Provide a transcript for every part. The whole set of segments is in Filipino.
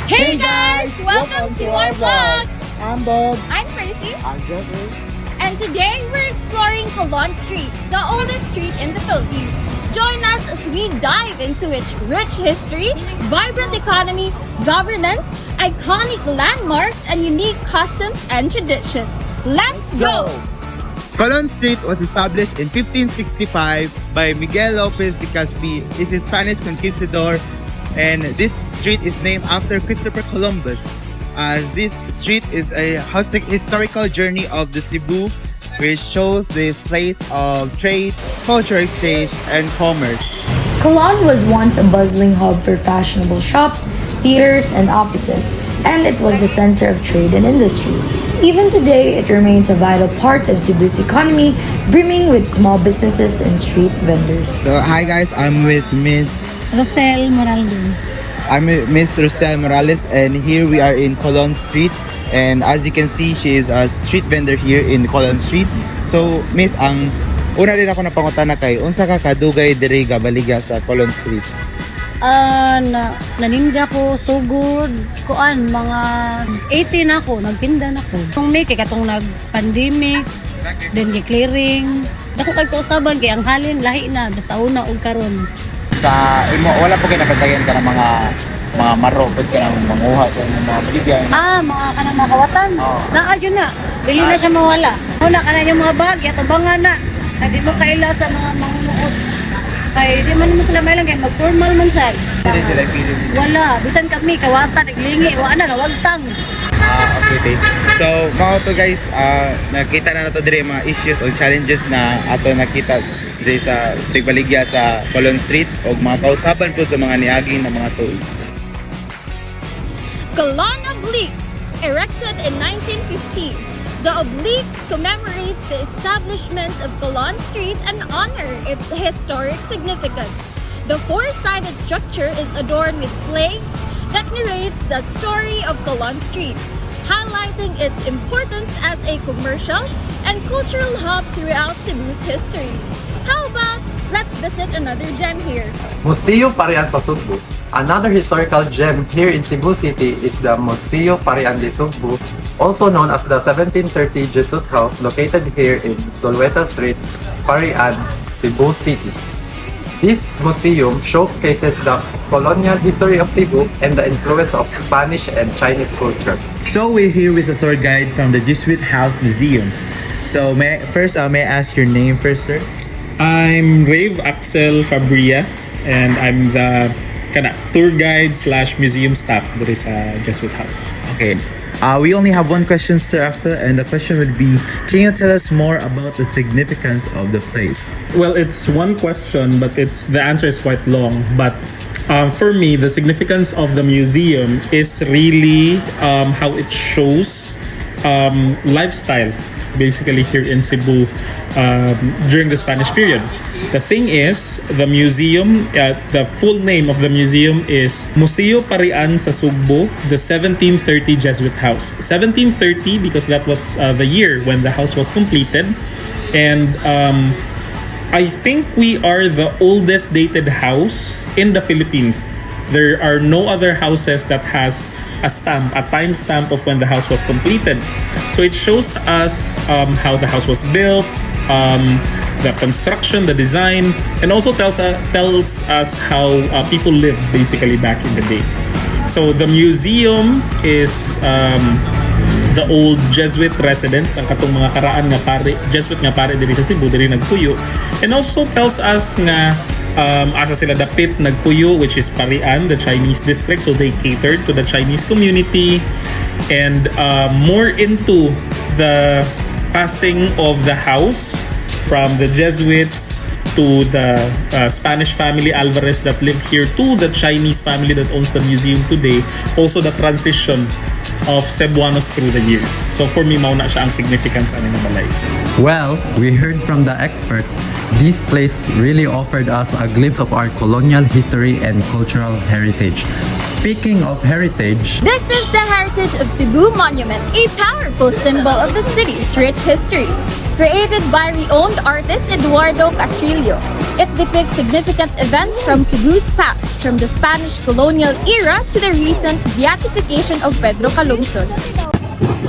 Hey guys! Welcome to our vlog! I'm Bobs. I'm Percy. I'm Jeffrey. And today we're exploring Colon Street, the oldest street in the Philippines. Join us as we dive into its rich history, vibrant economy, governance, iconic landmarks, and unique customs and traditions. Let's go! Colon Street was established in 1565 by Miguel Lopez de Caspi. He's a Spanish conquistador, and this street is named after Christopher Columbus, as this street is a historical journey of the Cebu, which shows this place of trade, cultural exchange, and commerce. Colon was once a bustling hub for fashionable shops, theaters, and offices, and it was the center of trade and industry. Even today, it remains a vital part of Cebu's economy, brimming with small businesses and street vendors. So, hi guys, I'm with Miss Rosel Morales, and here we are in Colon Street. And as you can see, she is a street vendor here in Colon Street. So, Miss, ang una rin ako napangutana kay, unsa ka kadugay diri gabaliga sa Colon Street? Naninda ko sugod kuan mga 18 ako nagtinda na ko. Kung may kay katong nag-pandemic, then kay clearing. Dako kay kausaban kay ang halin lahi na basta una ug karon. Sa imo wala po kay napatayan ka ng mga maro pud ka nang manguha sa mga bigay. Mga kanang mga kawatan. Naa jud na. Dili na siya mawala. Una kana yung mga bag atubangan na. Hindi mo kaila sa mga mangunuot. Kay di man sila may lang kay mag-formal man sal. Dili sila feeling. Wala, bisan kami kawatan naglingi wa na wagtang. Okay. So, mga to guys, nakita na nato dire mga issues o challenges na ato nakita dire sa tigbaligya sa Colon Street o mga kausaban po sa mga niaging na mga tuig. Colon Obliques, erected in 1915. The obliques commemorates the establishment of Colon Street and honor its historic significance. The four-sided structure is adorned with flags that narrates the story of Colon Street, highlighting its importance as a commercial and cultural hub throughout Cebu's history. How about let's visit another gem here? Museo Parian sa Sugbo. Another historical gem here in Cebu City is the Museo Parian de Sugbo, also known as the 1730 Jesuit House, located here in Zulueta Street, Parian, Cebu City. This museum showcases the colonial history of Cebu and the influence of Spanish and Chinese culture. So we're here with a tour guide from the Jesuit House Museum. So may I ask your name first, sir? I'm Rave Axel Fabria, and I'm the tour guide / museum staff there is a Jesuit House. Okay. We only have one question, Sir Axel, and the question would be, can you tell us more about the significance of the place? Well, it's one question, but the answer is quite long. But for me, the significance of the museum is really how it shows lifestyle, basically here in Cebu during the Spanish period. The thing is, the museum, the full name of the museum is Museo Parian sa Sugbo, the 1730 Jesuit House. 1730 because that was the year when the house was completed. And I think we are the oldest dated house in the Philippines. There are no other houses that has a time stamp of when the house was completed. So it shows us how the house was built, the construction, the design, and also tells us how people lived basically back in the day. So the museum is the old Jesuit residence, ang katong mga karaan nga pare, Jesuit nga pare diri sa Cebu, diri nagpuyo. And also tells us nga asa sila dapit nagpuyo, which is Parian, the Chinese district, so they catered to the Chinese community. And more into the passing of the house from the Jesuits to the Spanish family Alvarez that lived here to the Chinese family that owns the museum today. Also the transition of Cebuanos through the years. So for me, mauna siya ang significance ani nga balay. Well, we heard from the expert, this place really offered us a glimpse of our colonial history and cultural heritage. Speaking of heritage, This is the Heritage of Cebu Monument, a powerful symbol of the city's rich history. Created by renowned artist Eduardo Castrillo, It depicts significant events from Cebu's past, from the Spanish colonial era to the recent beatification of Pedro Calungsod.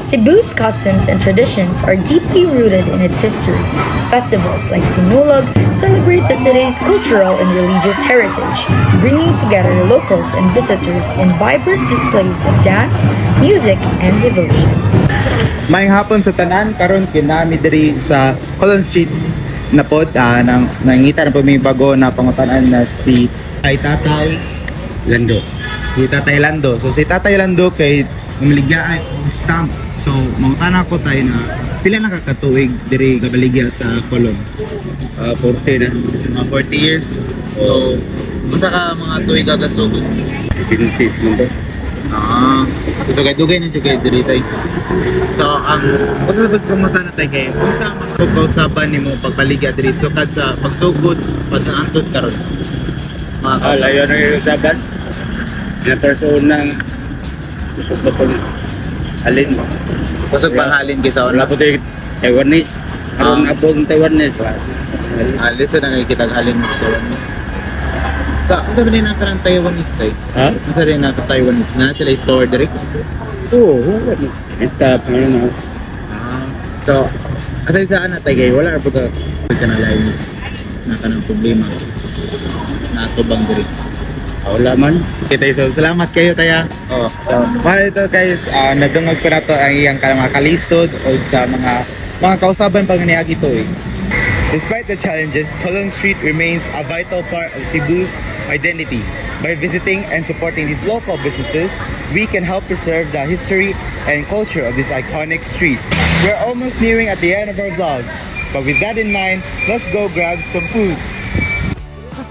Cebu's customs and traditions are deeply rooted in its history. Festivals like Sinulog celebrate the city's cultural and religious heritage, bringing together locals and visitors in vibrant displays of dance, music, and devotion. Maayong hapon sa tanan karon kinami diri sa Colon Street na pod nangita na po may bago na pangutanan na si Tatay Lando. Si Tatay Lando. So si Tatay Lando kay mamaligya og stamp. So mangutana ko tayo na pila na kakatuig diri gabaligya sa Colon. 40 na. Mga 40 years. So usa ka mga tuig kagasugod. 70s mo to. So dugay-dugay na dugay diri tay. So usa sa basta pangutana tayo kay unsa mga kausaban nimo pagbaligya diri sukad sa pagsugod pag-antod karon. Mga kausaban. Layo na yung sabat. Na personang usok na pong halin mo. Kusog panghalin kay sa Wala po tayo Taiwanese. Karoon na po Taiwanese. listen na kita halin mo sa Taiwanese. Sa unsa ba na kanang Taiwanese tay? Ha? Unsa rin na Taiwanese na sila store direct? Oo. Ito, ano. So asa sa ana tay kay wala ra po ka kanalay na kanang problema na tubang diri. Wala man. Okay, so salamat kayo taya. Oo. So, para ito guys, nadungog ko na to ang iyang mga kalisod o sa mga kausaban pag niagi to eh. Despite the challenges, Colon Street remains a vital part of Cebu's identity. By visiting and supporting these local businesses, we can help preserve the history and culture of this iconic street. We're almost nearing at the end of our vlog, but with that in mind, let's go grab some food.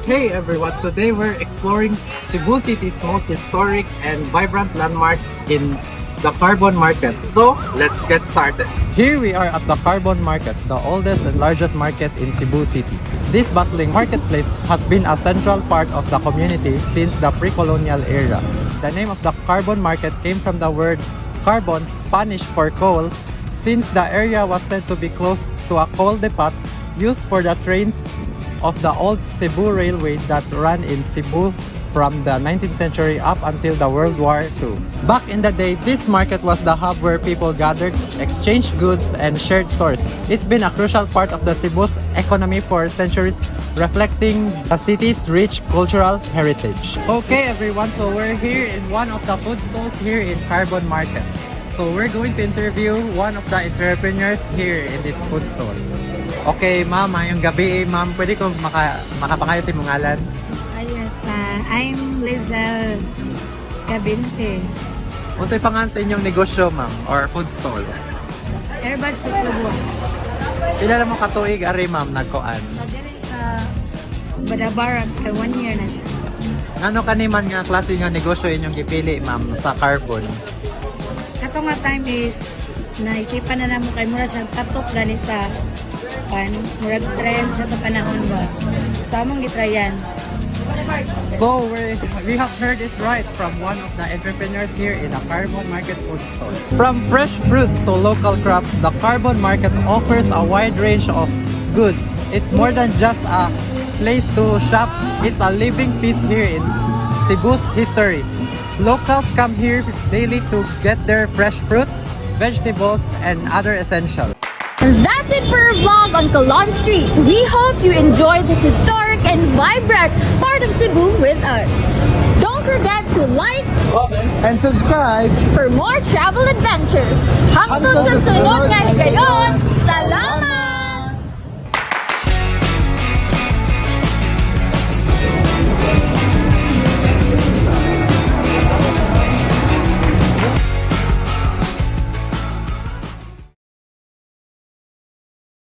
Hey everyone, today we're exploring Cebu City's most historic and vibrant landmarks in the Carbon Market. So, let's get started. Here we are at the Carbon Market, the oldest and largest market in Cebu City. This bustling marketplace has been a central part of the community since the pre-colonial era. The name of the Carbon Market came from the word carbon, Spanish for coal, since the area was said to be close to a coal depot used for the trains of the old Cebu Railway that ran in Cebu from the 19th century up until the World War II. Back in the day, this market was the hub where people gathered, exchanged goods, and shared stores. It's been a crucial part of the Cebu's economy for centuries, reflecting the city's rich cultural heritage. Okay everyone, so we're here in one of the food stalls here in Carbon Market. So we're going to interview one of the entrepreneurs here in this food stall. Okay, ma'am, ngayong gabi, ma'am, pwede ko makapangayot yung ngalan? Ayos, I'm Lizelle Gabinte. Unsay pangalan sa inyong negosyo, ma'am, or food stall? Airbags sa Cebu. Pila mo katuig ari, ma'am, nagkuan? Dili sa Badabarabs, kay 1 year na siya. Ano kaniman nga klase nga negosyo inyong gipili, ma'am, sa Carbon? Kato nga time is, naisipan na namo kay mura siyang tatok gani sa murag trend siya sa panahon ba. So, among gitrayan. So, we have heard it right from one of the entrepreneurs here in the Carbon Market food stall. From fresh fruits to local crops, the Carbon Market offers a wide range of goods. It's more than just a place to shop, it's a living piece here in Cebu's history. Locals come here daily to get their fresh fruits, vegetables, and other essentials. And that's it for our vlog on Colon Street. We hope you enjoyed this historic and vibrant part of Cebu with us. Don't forget to like, Comment and subscribe. for more travel adventures. Hanggang sa sunod nga higayon. Salamat!